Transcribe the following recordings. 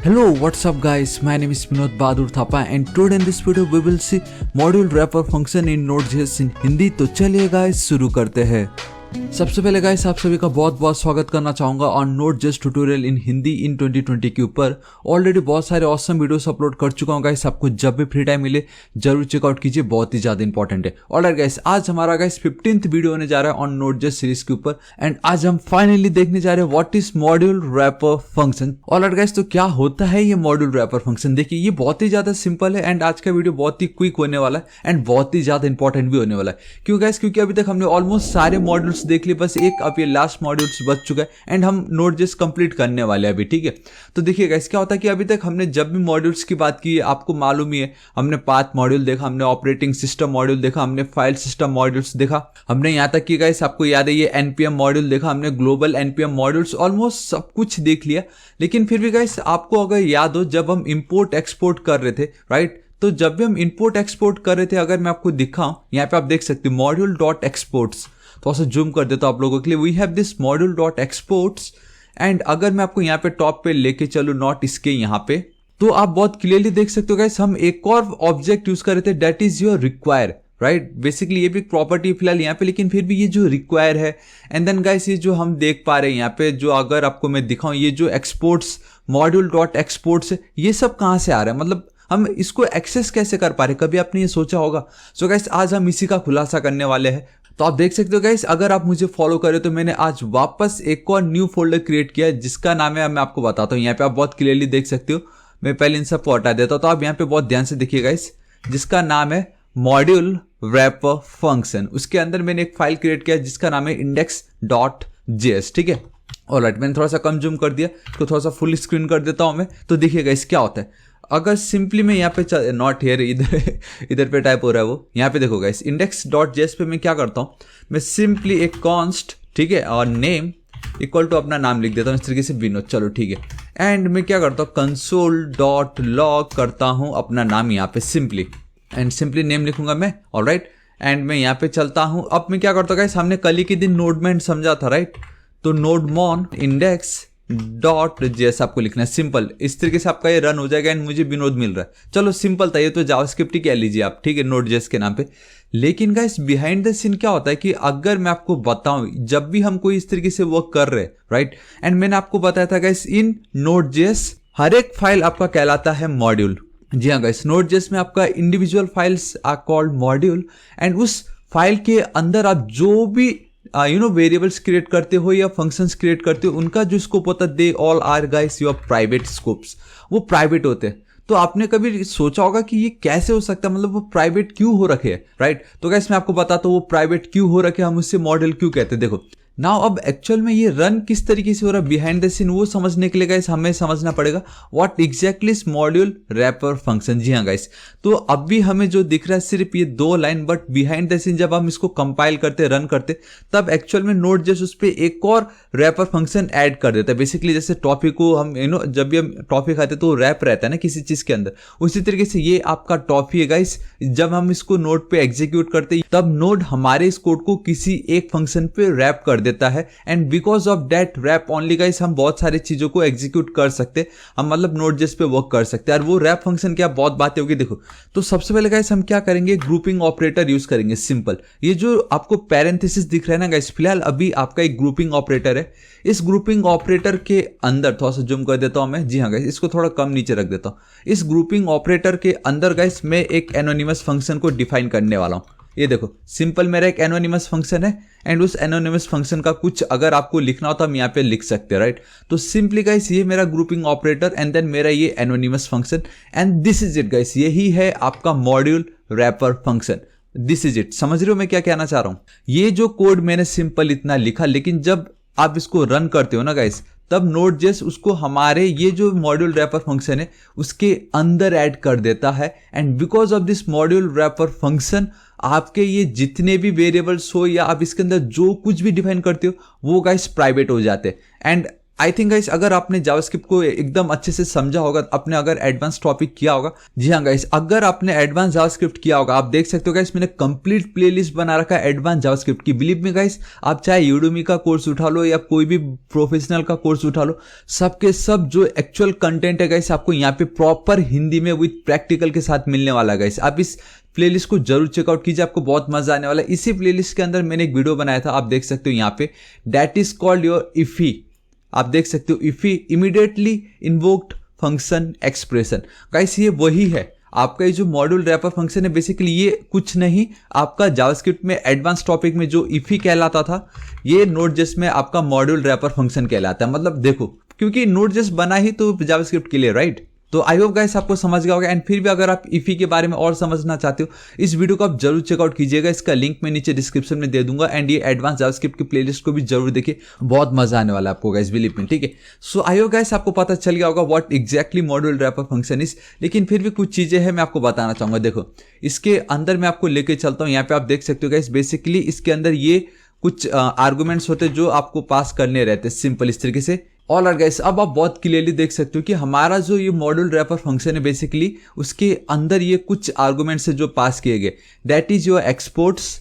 Hello, what's up guys? My name is Vinod Bahadur Thapa and today in this video we will see module wrapper function in Node.js in Hindi. तो चलिए guys शुरू करते हैं। सबसे पहले guys आप सभी का बहुत बहुत स्वागत करना चाहूँगा on Node.js tutorial in Hindi in 2020 के ऊपर। ऑलरेडी बहुत सारे ऑसम वीडियोस अपलोड कर चुका हूँ गाइस, आपको जब भी फ्री टाइम मिले जरूर चेकआउट कीजिए, बहुत ही ज़्यादा इंपॉर्टेंट है। ऑलराइट गाइस, आज हमारा गाइस 15th वीडियो होने जा रहा है ऑन Node.js सीरीज के ऊपर एंड आज हम फाइनली देखने जा रहे हैं what is module wrapper function. Alright guys, तो क्या होता है ये मॉड्यूल रैपर फंक्शन? देखिए ये बहुत ही ज़्यादा सिंपल है एंड आज का वीडियो बहुत ही क्विक होने वाला है एंड बहुत ही ज़्यादा इंपॉर्टेंट भी होने वाला है। क्यों गाइस? क्योंकि अभी तक हमने ऑलमोस्ट सारे मॉड्यूल्स देख लिए, बस एक अब ये लास्ट मॉड्यूल्स बच चुका है एंड हम Node.js कंप्लीट करने वाले हैं अभी। ठीक है, तो देखिए गाइस क्या होता है कि अभी तक हमने जब भी मॉड्यूल्स की बात की है आपको मालूम ही है, हमने पाथ मॉड्यूल देखा, हमने ऑपरेटिंग सिस्टम मॉड्यूल देखा, हमने फाइल सिस्टम मॉड्यूल्स देखा, हमने यहाँ तक कि गाइस आपको याद है ये npm मॉड्यूल देखा, हमने ग्लोबल npm मॉड्यूल्स ऑलमोस्ट सब कुछ देख लिया। लेकिन फिर भी गाइस आपको अगर याद हो जब हम इंपोर्ट एक्सपोर्ट कर रहे थे, राइट, तो जब भी हम इंपोर्ट एक्सपोर्ट कर रहे थे, अगर मैं आपको दिखाऊं यहाँ पे आप देख सकते हो मॉड्यूल डॉट एक्सपोर्ट्स, तो ऐसे जूम कर देता हूं आप लोगों के लिए। We have this module dot exports and अगर मैं आपको यहाँ पे टॉप पे लेके चलूँ नॉट इसके यहाँ पे, तो आप बहुत क्लियरली देख सकते हो गाइस हम एक और ऑब्जेक्ट यूज कर रहे थे that is your require, right. Basically ये भी प्रॉपर्टी फिलहाल यहाँ पे, लेकिन फिर भी ये जो रिक्वायर है एंड देन गाइस ये जो हम देख पा रहे हैं यहाँ पे, जो अगर आपको मैं दिखाऊं ये जो एक्सपोर्ट्स मॉड्यूल डॉट एक्सपोर्ट्स है, ये सब कहाँ से आ रहा है, मतलब हम इसको एक्सेस कैसे कर पा रहे, कभी आपने ये सोचा होगा? सो गाइस आज हम इसी का खुलासा करने वाले हैं। तो आप देख सकते हो गाइस, अगर आप मुझे फॉलो करें तो मैंने आज वापस एक और न्यू फोल्डर क्रिएट किया है जिसका नाम है, मैं आपको बताता हूँ, यहाँ पे आप बहुत क्लियरली देख सकते हो। मैं पहले इन सबको हटा देता हूँ, तो आप यहाँ पे बहुत ध्यान से देखिए गाइस, जिसका नाम है मॉड्यूल रैपर फंक्शन। उसके अंदर मैंने एक फाइल क्रिएट किया जिसका नाम है index.js। ठीक है, ऑलराइट, मैंने थोड़ा सा कम जूम कर दिया, इसको थोड़ा सा फुल स्क्रीन कर देता हूँ मैं। तो देखिए गाइस क्या होता है, अगर सिंपली मैं यहाँ पे नॉट हेयर इधर पे टाइप हो रहा है वो, यहाँ पे देखो गाइस index.js पे मैं क्या करता हूँ, मैं सिंपली एक कॉन्स्ट, ठीक है, और नेम इक्वल टू अपना नाम लिख देता हूँ इस तरीके से, विनोद, चलो ठीक है। एंड मैं क्या करता हूँ console.log करता हूँ अपना नाम यहाँ पे सिंपली, एंड सिंपली नेम लिखूंगा मैं, ऑलराइट। एंड मैं यहाँ पे चलता हूँ, अब मैं क्या करता हूँ गाइस, हमने कल ही के दिन नोडमैन समझा था, राइट, तो नोडमॉन index.js आपको लिखना है सिंपल, इस तरीके से आपका ये रन हो जाएगा एंड मुझे विनोद मिल रहा है। चलो सिंपल था, ये तो जावास्क्रिप्ट ही कह लीजिए आप, ठीक है, Node.js के नाम पे। लेकिन गाइस बिहाइंड द सीन क्या होता है कि अगर मैं आपको बताऊं, जब भी हम कोई इस तरीके से वर्क कर रहे हैं, राइट, एंड मैंने आपको बताया था गाइस इन Node.js हर एक फाइल आपका कहलाता है मॉड्यूल। जी हाँ गाइस, Node.js में आपका individual files are called module and उस फाइल के अंदर आप जो भी वेरिएबल्स क्रिएट करते हो या फंक्शंस क्रिएट करते हो, उनका जो स्कोप होता है they all are guys your private scopes, वो प्राइवेट होते हैं। तो आपने कभी सोचा होगा कि ये कैसे हो सकता है, मतलब वो प्राइवेट क्यों हो रखे हैं, राइट। तो गाइस मैं आपको बताता हूँ वो प्राइवेट क्यों हो रखे, हम उससे मॉडल क्यों कहते हैं। देखो नाउ अब एक्चुअल में ये रन किस तरीके से हो रहा है बिहाइंड द सीन, वो समझने के लिए गाइस हमें समझना पड़ेगा what exactly is module wrapper function. जी हाँ गाइस, तो अब भी हमें जो दिख रहा है सिर्फ ये 2 line, but behind the scene जब हम इसको कंपाइल करते रन करते तब एक्चुअल में Node.js उस पर एक और रैपर फंक्शन ऐड कर देता है। बेसिकली जैसे टॉपिक को हम जब भी हम टॉफी खाते तो रैप रहता है ना किसी चीज के अंदर, उसी तरीके से ये आपका टॉफी है गाइस। जब हम इसको नोड पे एग्जीक्यूट करते तब नोड हमारे इस कोड को किसी एक फंक्शन पे रैप कर देता है and because of that wrap only guys हम बहुत सारी चीजों को एग्जीक्यूट कर सकते, हम मतलब Node.js पे वर्क कर सकते हैं। और वो रैप फंक्शन क्या, बहुत बातें होगी। देखो तो सबसे पहले गाइस हम क्या करेंगे, ग्रुपिंग ऑपरेटर यूज करेंगे सिंपल। ये जो आपको पैरेंथेसिस दिख रहा है ना गाइस, फिलहाल अभी आपका एक ग्रुपिंग ऑपरेटर है। इस ग्रुपिंग ऑपरेटर के अंदर थोड़ा सा जूम कर देता हूं मैं, जी हाँ गाइस, इसको थोड़ा कम नीचे रख देता हूं। इस ग्रुपिंग ऑपरेटर के अंदर गाइस मैं एक एनोनिमस फंक्शन को डिफाइन करने वाला हूं। ये देखो सिंपल मेरा एक एनोनिमस फंक्शन है एंड उस एनोनिमस फंक्शन का कुछ अगर आपको लिखना हो तो हम यहाँ पे लिख सकते हैं, राइट। तो सिंपली गाइस ये मेरा ग्रुपिंग ऑपरेटर एंड देन मेरा ये anonymous function and this is it guys, यही है आपका module wrapper function. This is it, समझ रहे हो मैं क्या कहना चाह रहा हूँ? ये जो कोड मैंने सिंपल इतना लिखा, लेकिन जब आप इसको रन करते हो ना गाइस, तब Node.js उसको हमारे ये जो मॉड्यूल रैपर फंक्शन है उसके अंदर ऐड कर देता है and because of this module wrapper function आपके ये जितने भी वेरिएबल्स हो या आप इसके अंदर जो कुछ भी डिफाइन करते हो वो गाइस प्राइवेट हो जाते हैं। एंड आई थिंक गाइस अगर आपने जावास्क्रिप्ट को एकदम अच्छे से समझा होगा, आपने अगर एडवांस टॉपिक किया होगा, जी हाँ गाइस, अगर आपने एडवांस जावास्क्रिप्ट किया होगा, आप देख सकते हो गाइस मैंने कंप्लीट प्लेलिस्ट बना रखा है एडवांस जावास्क्रिप्ट की। बिलीव मी गाइस, आप चाहे यूडेमी का कोर्स उठा लो या कोई भी प्रोफेशनल का कोर्स उठा लो, सबके सब जो एक्चुअल कंटेंट है गाइस आपको यहाँ पे प्रॉपर हिंदी में विद प्रैक्टिकल के साथ मिलने वाला है गाइस। आप इस प्लेलिस्ट को जरूर चेकआउट कीजिए, आपको बहुत मजा आने वाला है। इसी प्लेलिस्ट के अंदर मैंने एक वीडियो बनाया था, आप देख सकते हो यहाँ पे, that is called your IIFE. आप देख सकते हो IIFE, immediately invoked function expression. Guys ये वही है, आपका ये जो मॉड्यूल रैपर फंक्शन है बेसिकली ये कुछ नहीं, आपका जावास्क्रिप्ट में एडवांस टॉपिक में जो इफी कहलाता था, ये नोड.जेएस में आपका मॉड्यूल रैपर फंक्शन कहलाता है। मतलब देखो, क्योंकि नोड.जेएस बना ही तो जावास्क्रिप्ट के लिए, राइट? तो आई होप गाइस आपको समझ गया होगा। एंड फिर भी अगर आप इफी के बारे में और समझना चाहते हो, इस वीडियो को आप जरूर चेकआउट कीजिएगा, इसका लिंक मैं नीचे डिस्क्रिप्शन में दे दूंगा। एंड ये एडवांस जावास्क्रिप्ट की प्लेलिस्ट को भी जरूर देखिए, बहुत मजा आने वाला है आपको गाइस, बिलीव मी, ठीक है। सो आई होप गाइस आपको पता चल गया होगा what exactly module wrapper function is. लेकिन फिर भी कुछ चीजें हैं मैं आपको बताना चाहूंगा। देखो इसके अंदर मैं आपको लेके चलता हूँ, यहाँ पे आप देख सकते हो गाइस, बेसिकली इसके अंदर ये कुछ आर्गुमेंट्स होते हैं जो आपको पास करने रहते हैं, सिंपल इस तरीके से। ऑल राइट गाइस, अब आप बहुत क्लियरली देख सकते हो कि हमारा जो ये मॉड्यूल रैपर फंक्शन है बेसिकली उसके अंदर ये कुछ आर्गुमेंट्स है जो पास किए गए, that is your exports,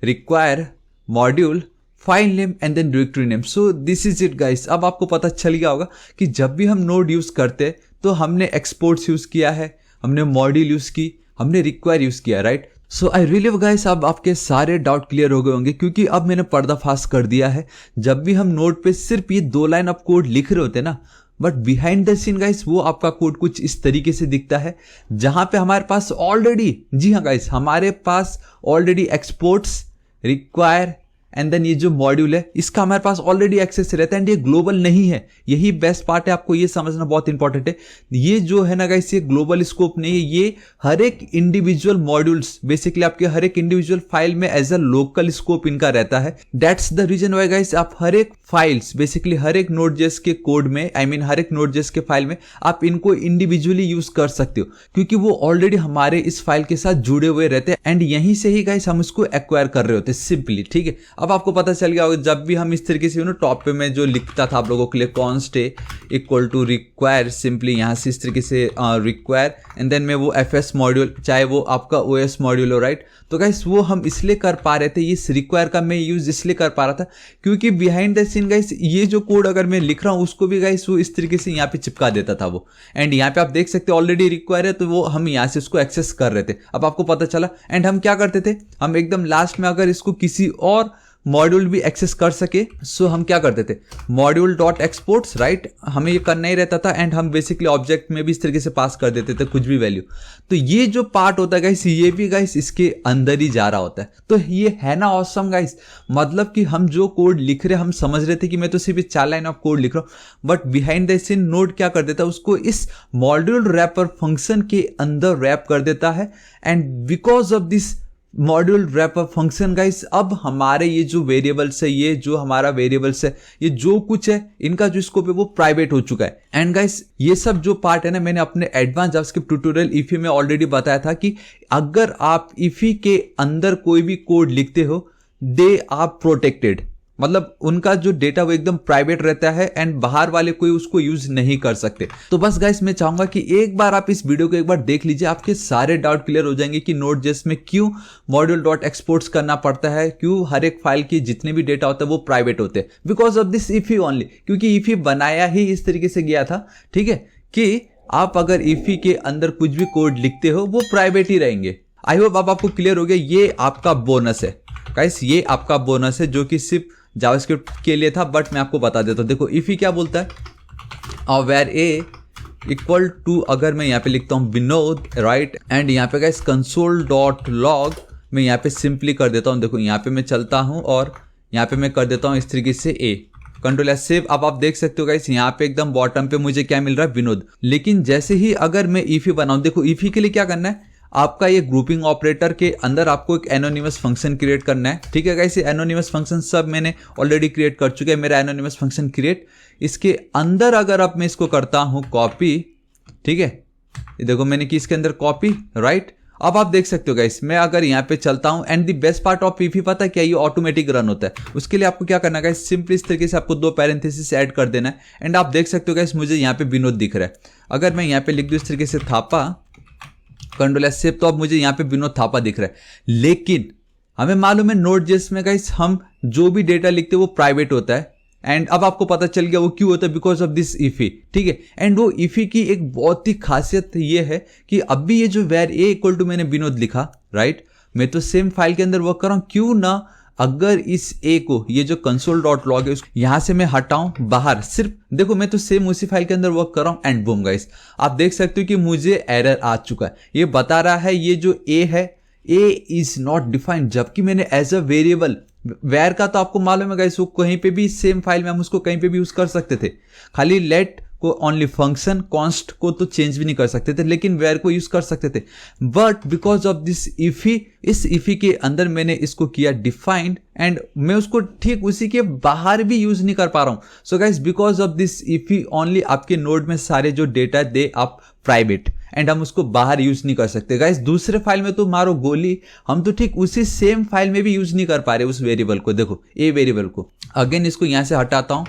require, module, file name and then directory name. So this is it guys. अब आपको पता चल गया होगा कि जब भी हम नोड यूज करते हैं तो हमने एक्सपोर्ट्स यूज किया है, हमने मॉड्यूल यूज की, हमने रिक्वायर यूज किया, right? So I really guys अब आपके सारे डाउट क्लियर हो गए होंगे, क्योंकि अब मैंने पर्दाफाश कर दिया है। जब भी हम नोड पे सिर्फ ये 2 लाइन आप कोड लिख रहे होते ना, but behind the scene guys वो आपका कोड कुछ इस तरीके से दिखता है, जहां पे हमारे पास ऑलरेडी, जी हाँ गाइस, हमारे पास already exports, require and then ये जो मॉड्यूल है इसका हमारे पास ऑलरेडी एक्सेस रहता है। एंड ये ग्लोबल नहीं है, यही बेस्ट पार्ट है, आपको ये समझना बहुत इंपॉर्टेंट है। ये जो है ना गाइस, ये ग्लोबल स्कोप नहीं है, ये हर एक इंडिविजुअल मॉड्यूल्स, बेसिकली आपके हर एक इंडिविजुअल फाइल में एज अ लोकल स्कोप इनका रहता है। That's the reason why guys आप हर एक फाइल्स, बेसिकली हर एक नोड.जेएस के कोड में, आई मीन हर एक नोड.जेएस के फाइल में आप इनको इंडिविजुअली यूज कर सकते हो, क्योंकि वो ऑलरेडी हमारे इस फाइल के साथ जुड़े हुए रहते हैं। एंड यहीं से ही गाइस हम इसको एक्वायर कर रहे होते हैं सिंपली, ठीक है। अब आपको पता चल गया होगा, जब भी हम इस तरीके से टॉप पे में जो लिखता था आप लोगों के लिए, const equal to require, simply यहाँ से इस तरीके से रिक्वायर एंड देन में वो एफएस मॉड्यूल, चाहे वो आपका ओएस मॉड्यूल हो, राइट? तो गाइस वो हम इसलिए कर पा रहे थे, इस रिक्वायर का मैं यूज इसलिए कर पा रहा था क्योंकि बिहाइंड द सीन गाइस ये जो कोड अगर मैं लिख रहा हूँ उसको भी गाइस वो इस तरीके से यहाँ पे चिपका देता था वो। एंड यहाँ पे आप देख सकते हो ऑलरेडी रिक्वायर है, तो वो हम यहाँ से उसको एक्सेस कर रहे थे। अब आपको पता चला। एंड हम क्या करते थे, हम एकदम लास्ट में अगर इसको किसी और मॉड्यूल भी एक्सेस कर सके, सो हम क्या करते थे, मॉड्यूल डॉट एक्सपोर्ट्स, राइट? हमें ये करना ही रहता था। एंड हम बेसिकली ऑब्जेक्ट में भी इस तरीके से पास कर देते थे कुछ भी वैल्यू। तो ये जो पार्ट होता है गाइस, ये भी गाइस इसके अंदर ही जा रहा होता है। तो ये है ना ऑसम गाइस, मतलब कि हम जो कोड लिख रहे, हम समझ रहे थे कि मैं तो सिर्फ 4 लाइन ऑफ कोड लिख रहा हूं, but behind the scene node क्या कर देता है, उसको इस मॉड्यूल रैपर फंक्शन के अंदर रैप कर देता है। And because of this module wrapper function guys, अब हमारे ये जो वेरिएबल्स है, ये जो हमारा वेरिएबल्स है, ये जो कुछ है, इनका जो स्कोप है वो प्राइवेट हो चुका है। एंड गाइस ये सब जो पार्ट है ना, मैंने अपने एडवांस जावास्क्रिप्ट ट्यूटोरियल इफी में ऑलरेडी बताया था कि अगर आप इफी के अंदर कोई भी कोड लिखते हो, दे आर प्रोटेक्टेड, मतलब उनका जो डेटा वो एकदम प्राइवेट रहता है एंड बाहर वाले कोई उसको यूज नहीं कर सकते। तो बस गाइस मैं चाहूंगा कि एक बार आप इस वीडियो को एक बार देख लीजिए, आपके सारे डाउट क्लियर हो जाएंगे कि नोड.जेएस में क्यों मॉड्यूल डॉट एक्सपोर्ट्स करना पड़ता है, क्यों हर एक फाइल की जितने भी डेटा होता है वो प्राइवेट होते हैं, because of this IIFE only. क्योंकि इफी बनाया ही इस तरीके से गया था, ठीक है, कि आप अगर इफी के अंदर कुछ भी कोड लिखते हो वो प्राइवेट ही रहेंगे। आई होप अब आपको क्लियर हो गया। ये आपका बोनस है गाइस, ये आपका बोनस है जो कि सिर्फ जावास्क्रिप्ट के लिए था, बट मैं आपको बता देता हूँ। देखो इफी क्या बोलता है, वेर ए इक्वल टू, अगर मैं यहाँ पे लिखता हूँ विनोद, राइट? एंड यहाँ पे गाइस कंसोल डॉट लॉग मैं यहाँ पे सिंपली कर देता हूँ। देखो यहाँ पे मैं चलता हूँ और यहाँ पे मैं कर देता हूँ इस तरीके से ए, कंट्रोल एस सेव। अब आप देख सकते हो गाइस यहाँ पे एकदम बॉटम पे मुझे क्या मिल रहा है, विनोद। लेकिन जैसे ही अगर मैं इफी बनाऊं, देखो इफी के लिए क्या करना है, आपका ये ग्रुपिंग ऑपरेटर के अंदर आपको एक एनोनिमस फंक्शन क्रिएट करना है, ठीक है गाइस? ये एनोनिमस फंक्शन सब मैंने ऑलरेडी क्रिएट कर चुके हैं, मेरा एनोनिमस फंक्शन क्रिएट। इसके अंदर अगर अब मैं इसको करता हूं कॉपी, ठीक है, ये देखो मैंने की इसके अंदर कॉपी, राइट? अब आप देख सकते हो गाइस, मैं अगर यहाँ पे चलता हूँ and the best part of IFFI पता है क्या, ये ऑटोमेटिक रन होता है। उसके लिए आपको क्या करना है गाइस, सिंपली इस तरीके से आपको 2 पैरेंथेसिस ऐड कर देना है एंड आप देख सकते हो गाइस मुझे यहाँ पे विनोद दिख रहा है। अगर मैं यहाँ पे लिख दूँ इस तरीके से थापा, कंट्रोल एस सेव, तो अब मुझे यहाँ पे विनोद थापा दिख रहा है। लेकिन हमें मालूम है Node.js में गाइस हम जो भी डेटा लिखते हैं वो प्राइवेट होता है एंड अब आपको पता चल गया वो क्यों होता है, बिकॉज ऑफ दिस इफी, ठीक है। एंड वो इफी की एक बहुत ही खासियत ये है कि अब भी ये जो वेर ए इक्वल टू मैंने विनोद लिखा, राइट, मैं तो सेम फाइल के अंदर वर्क कर रहा हूं, क्यों ना अगर इस ए को, ये जो console.log है यहां से मैं हटाऊं बाहर, सिर्फ देखो मैं तो सेम उसी फाइल के अंदर वर्क कर रहा हूं एंड बूम गाइस आप देख सकते हो कि मुझे एरर आ चुका है। ये बता रहा है ये जो ए है, ए इज नॉट डिफाइंड, जबकि मैंने एज अ वेरिएबल, वेयर का तो आपको मालूम है गाइस वो कहीं पे भी सेम फाइल में हम उसको कहीं पे भी यूज कर सकते थे, खाली लेट को ओनली फंक्शन, कॉन्स्ट को तो चेंज भी नहीं कर सकते थे, लेकिन वेयर को यूज कर सकते थे। But because of this IIFE, इस इफी के अंदर मैंने इसको किया डिफाइंड एंड मैं उसको ठीक उसी के बाहर भी यूज नहीं कर पा रहा हूं। So guys because of this IIFE only आपके नोड में सारे जो डेटा दे आप प्राइवेट एंड हम उसको बाहर यूज नहीं कर सकते। गाइस दूसरे फाइल में तो मारो गोली, हम तो ठीक उसी सेम फाइल में भी यूज नहीं कर पा रहे उस वेरिएबल को। देखो ए वेरिएबल को, अगेन इसको यहां से हटाता हूं,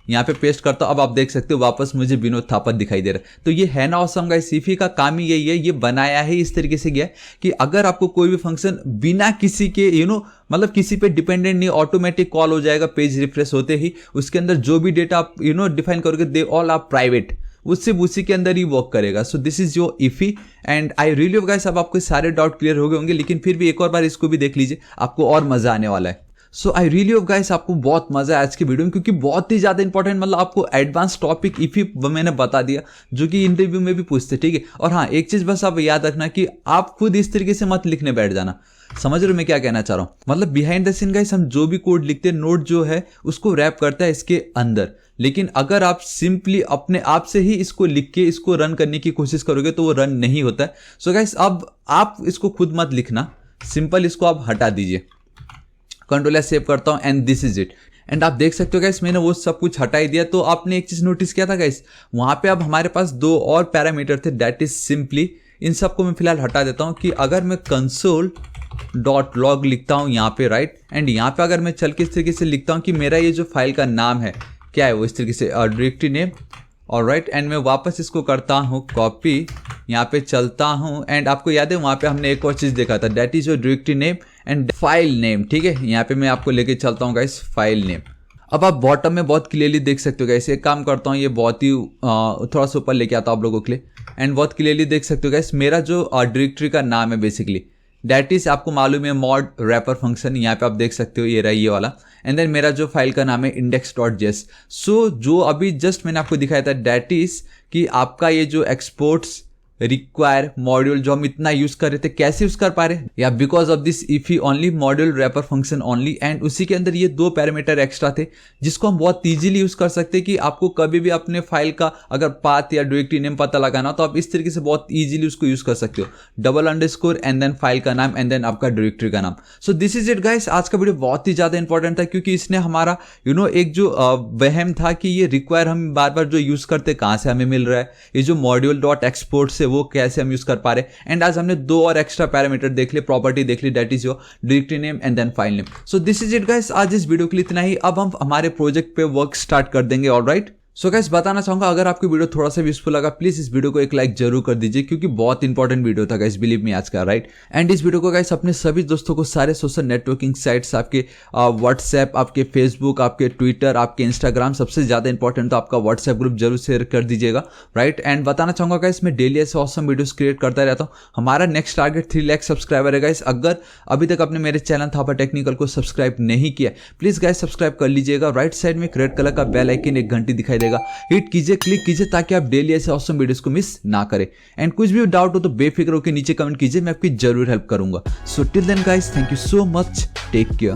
यहाँ पे पेस्ट करता हूं, अब आप देख सकते हो वापस मुझे विनोद थापा दिखाई दे रहा है। तो ये है ना ऑसम गाइस, इफी का काम ही यही है, ये बनाया है इस तरीके से गया कि अगर आपको कोई भी फंक्शन बिना किसी के मतलब किसी पे डिपेंडेंट नहीं, ऑटोमेटिक कॉल हो जाएगा पेज रिफ्रेश होते ही, उसके अंदर जो भी डेटा आप डिफाइन करोगे दे ऑल आर प्राइवेट, उससे उसी के अंदर ही वर्क करेगा। So this is your IIFE and I really hope guys अब आपको सारे डाउट क्लियर हो गए होंगे, लेकिन फिर भी एक और बार इसको भी देख लीजिए, आपको और मजा आने वाला है। सो आई रियली होप गाइस आपको बहुत मजा आया आज की वीडियो में, क्योंकि बहुत ही ज्यादा इंपॉर्टेंट, मतलब आपको एडवांस टॉपिक इफी मैंने बता दिया जो कि इंटरव्यू में भी पूछते, ठीक है। और हाँ एक चीज बस आप याद रखना कि आप खुद इस तरीके से मत लिखने बैठ जाना, समझ रहे हो मैं क्या कहना चाह रहा हूं। मतलब बिहाइंड द सीन गाइस हम जो भी कोड लिखते हैं नोड जो है उसको रैप करता है इसके अंदर, लेकिन अगर आप सिंपली अपने आप से ही इसको लिख के इसको रन करने की कोशिश करोगे तो वो रन नहीं होता है। सो गाइस अब आप इसको खुद मत लिखना, सिंपल इसको आप हटा दीजिए, कंट्रोल एस सेव करता हूं and this is it. And आप देख सकते हो गाइस मैंने वो सब कुछ हटा ही दिया। तो आपने एक चीज नोटिस किया था गाइस, वहां पे अब हमारे पास 2 और पैरामीटर थे, दैट इज सिंपली, इन सबको मैं फिलहाल हटा देता हूं कि अगर मैं console.log लिखता हूं यहाँ पे, राइट, एंड यहाँ पे अगर मैं चल के इस तरीके से लिखता हूं कि मेरा ये जो फाइल का नाम है क्या है, वो इस तरीके से डायरेक्टरी नेम, और राइट, एंड मैं वापस इसको करता हूं कॉपी, यहाँ पे चलता हूं एंड आपको याद है वहां पे हमने एक और चीज देखा था, that is your directory name and file name, ठीक है। यहाँ पे मैं आपको लेके चलता हूँ गाइस फाइल नेम। अब आप बॉटम में बहुत क्लियरली देख सकते हो गाइस, एक काम करता हूँ ये बहुत ही थोड़ा सा ऊपर लेके आता हूँ आप लोगों के लिए, एंड बहुत क्लियरली देख सकते हो गाइस मेरा जो डायरेक्टरी का नाम है बेसिकली दैट इज, आपको मालूम है मॉड रैपर फंक्शन, यहाँ पे आप देख सकते हो ये रहा ये वाला, एंड देन मेरा जो फाइल का नाम है index.js। सो जो अभी जस्ट मैंने आपको दिखाया था दैट इज कि आपका ये जो एक्सपोर्ट्स रिक्वायर मॉड्यूल जो हम इतना यूज कर रहे थे कैसे यूज कर पा रहे, या because of this IIFE only module wrapper function only, and उसी के अंदर ये 2 पैरामीटर एक्स्ट्रा थे जिसको हम बहुत इजीली यूज कर सकते हैं कि आपको कभी भी अपने फाइल का अगर पाथ या डायरेक्टरी नेम पता लगाना तो आप इस तरीके से बहुत इजीली उसको यूज कर सकते हो, $_ एंड देन फाइल का नाम एंड देन आपका डायरेक्टरी का नाम। सो दिस इज इट गाइस, आज का वीडियो बहुत ही ज्यादा इंपॉर्टेंट था क्योंकि इसने हमारा एक जो वहम था कि ये रिक्वायर हम बार बार जो यूज करते कहां से हमें मिल रहा है, ये जो मॉड्यूल.एक्सपोर्ट से वो कैसे हम यूज कर पा रहे हैं, एंड आज हमने 2 और एक्स्ट्रा पैरामीटर देख लिए, प्रॉपर्टी देख ली, that is your directory name and then file name. So this is it guys, आज इस वीडियो के लिए इतना ही। अब हम हमारे प्रोजेक्ट पे वर्क स्टार्ट कर देंगे, ऑलराइट। सो गाइस बताना चाहूंगा अगर आपको वीडियो थोड़ा सा यूजफुल लगा प्लीज इस वीडियो को एक लाइक जरूर कर दीजिए, क्योंकि बहुत इंपॉर्टेंट वीडियो था गाइस, बिलीव मी आज का, राइट। एंड इस वीडियो को गाइस अपने सभी दोस्तों को, सारे सोशल नेटवर्किंग साइट्स, आपके व्हाट्सएप, आपके फेसबुक, आपके ट्विटर, आपके इंस्टाग्राम, सबसे ज्यादा इंपॉर्टेंट तो आपका व्हाट्सएप ग्रुप जरूर शेयर कर दीजिएगा, राइट। एंड बताना चाहूंगा गाइस मैं डेली ऐसे ऑसम वीडियोस क्रिएट करता रहता हूँ। हमारा नेक्स्ट टारगेट 3 लाख सब्सक्राइबर है गाइस। अगर अभी तक आपने मेरे चैनल थापा टेक्निकल को सब्सक्राइब नहीं किया प्लीज गाइस सब्सक्राइब कर लीजिएगा। राइट साइड में एक रेड कलर का बेल आइकन, एक घंटी दिखाई देगा, हिट क्लिक कीजिए ताकि आप डेली ऐसे ऑसम वीडियोस को मिस ना करें। एंड कुछ भी डाउट हो तो बेफिक्र होकर नीचे कमेंट कीजिए, मैं आपकी जरूर हेल्प करूंगा। So till then guys, thank you so much, take care.